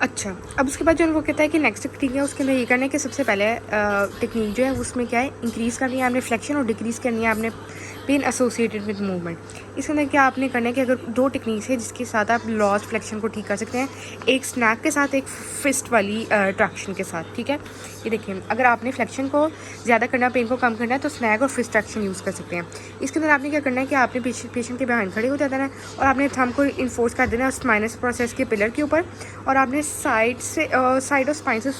अच्छा, अब उसके बाद जो है वो कहता है कि नेक्स्ट टेक्निक है उसके अंदर ये करना है कि सबसे पहले टेक्निक जो है उसमें क्या है, इंक्रीज़ करनी है आपने फ्लेक्शन और डिक्रीज़ करनी है आपने पेन एसोसिएटेड विद मूवमेंट। इसके अंदर क्या आपने करना है कि अगर दो टेक्निक्स है जिसके साथ आप लॉस्ट फ्लेक्शन को ठीक कर सकते हैं, एक स्नैक के साथ, एक फिस्ट वाली ट्रैक्शन के साथ। ठीक है, ये देखिए, अगर आपने फ्लेक्शन को ज़्यादा करना, पेन को कम करना है तो स्नैक और फिस्ट ट्रैक्शन यूज़ कर सकते हैं। इसके अंदर आपने क्या करना है कि आपने पेशेंट के बिहाइंड खड़े हो जाता है और आपने थंब को इन्फोर्स कर देना है स्पाइनस प्रोसेस के पिलर के ऊपर, और आपने साइड से साइड ऑफ स्पाइन से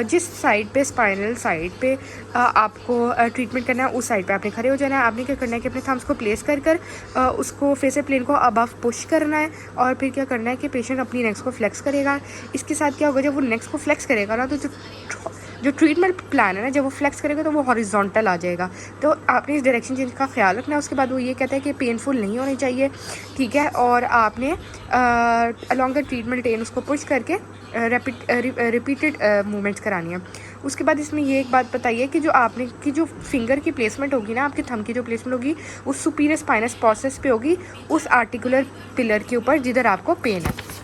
जिस साइड पे स्पाइनल साइड पे आपको ट्रीटमेंट करना है उस साइड पे आपने खड़े हो जाना है। आपने क्या करना है कि अपने थम्स को प्लेस कर उसको फेसर प्लेन को अबव पुश करना है, और फिर क्या करना है कि पेशेंट अपनी नेक्स को फ्लेक्स करेगा। इसके साथ क्या होगा, जब वो नेक्स को फ्लेक्स करेगा ना तो जो ट्रीटमेंट प्लान है ना, जब वो फ्लेक्स करेगा तो वो हॉरिजॉन्टल आ जाएगा। तो आपने इस डायरेक्शन चेंज का ख्याल रखना है। उसके बाद वो ये कहता है कि पेनफुल नहीं होनी चाहिए, ठीक है, और आपने अलॉन्ग द ट्रीटमेंट टेन उसको पुश करके रिपीटेड मूवमेंट्स करानी है। उसके बाद इसमें ये एक बात बताइए कि जो आपने की जो फिंगर की प्लेसमेंट होगी ना, आपके थंब की जो प्लेसमेंट होगी उस सुपीरियर स्पाइनस प्रोसेस पे होगी, उस आर्टिकुलर पिलर के ऊपर जिधर आपको पेन है।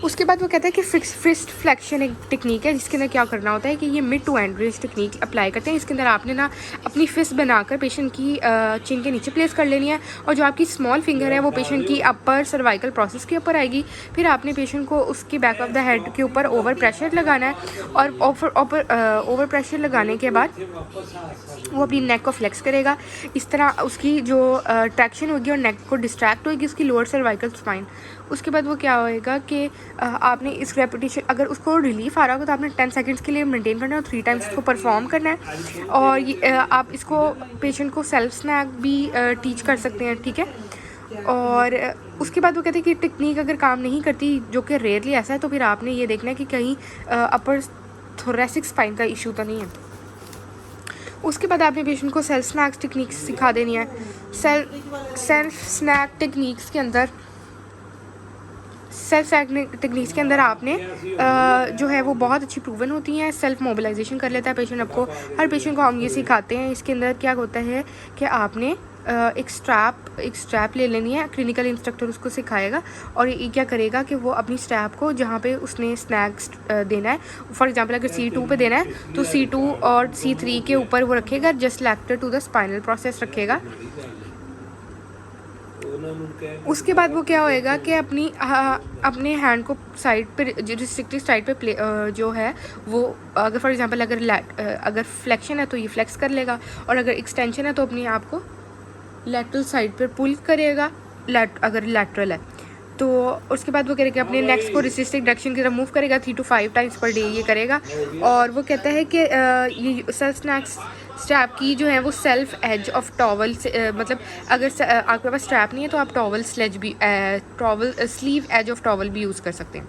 उसके बाद वो कहता है कि फिस्ट फ्लेक्शन एक टेक्निक है जिसके अंदर क्या करना होता है कि ये mid to end range technique apply करते हैं। इसके अंदर आपने ना अपनी फिस्ट बनाकर पेशेंट की चिन के नीचे प्लेस कर लेनी है, और जो आपकी स्मॉल फिंगर है वो पेशेंट की अपर सर्वाइकल प्रोसेस के ऊपर आएगी। फिर आपने पेशेंट को उसकी बैक ऑफ द हेड के ऊपर ओवर प्रेशर लगाना है, और ओवर प्रेशर लगाने के बाद वो अपनी नेक को फ्लेक्स करेगा। इस तरह उसकी जो ट्रैक्शन होगी और नेक को डिस्ट्रैक्ट होगी उसकी लोअर सर्वाइकल स्पाइन। उसके बाद वो क्या होएगा कि आपने इस रेपिटेशन, अगर उसको रिलीफ आ रहा होगा तो आपने 10 सेकंड्स के लिए मेंटेन करना है और 3 टाइम्स इसको परफॉर्म करना है। और ये आप इसको पेशेंट को सेल्फ स्नैक भी टीच कर सकते हैं, ठीक है। और उसके बाद वो कहते हैं कि टेक्निक अगर काम नहीं करती, जो कि रेयरली ऐसा है, तो फिर आपने ये देखना है कि कहीं अपर थोरेसिक स्पाइन का इशू तो नहीं है। उसके बाद आपने पेशेंट को सेल्फ स्नैक्स टेक्निक्स सिखा देनी है। सेल्फ स्नैक टेक्निक्स के अंदर आपने जो है वो बहुत अच्छी प्रूवन होती हैं। सेल्फ मोबिलाइजेशन कर लेता है पेशेंट आपको। हर पेशेंट को हम ये सिखाते हैं। इसके अंदर क्या होता है कि आपने एक स्ट्रैप ले लेनी है, क्लिनिकल इंस्ट्रक्टर उसको सिखाएगा, और ये क्या करेगा कि वो अपनी स्ट्रैप को जहाँ पे उसने स्नैक्स देना है, फॉर एग्जांपल अगर C2 पे देना है तो C2 और C3 के ऊपर वो रखेगा, just lateral to the spinal process रखेगा। उसके बाद वो क्या होएगा कि अपने हैंड को साइड पे, रिस्ट्रिक्टेड साइड पे जो है वो, अगर फॉर एग्जांपल अगर फ्लेक्शन है तो ये फ्लेक्स कर लेगा, और अगर एक्सटेंशन है तो अपने आप को लैटरल साइड पर पुल करेगा, अगर लैटरल है तो। उसके बाद वो करेगा अपने नेक्स्ट को रिसिस्टिक डायरेक्शन की तरफ मूव करेगा 3 to 5 टाइम्स पर डे ये करेगा। और वो कहता है कि ये सेल्फ स्नैक्स स्ट्रैप की जो है वो सेल्फ एज ऑफ टॉवल से, मतलब अगर आपके पास स्ट्रैप नहीं है तो आप towel sleeve edge of towel भी यूज़ कर सकते हैं।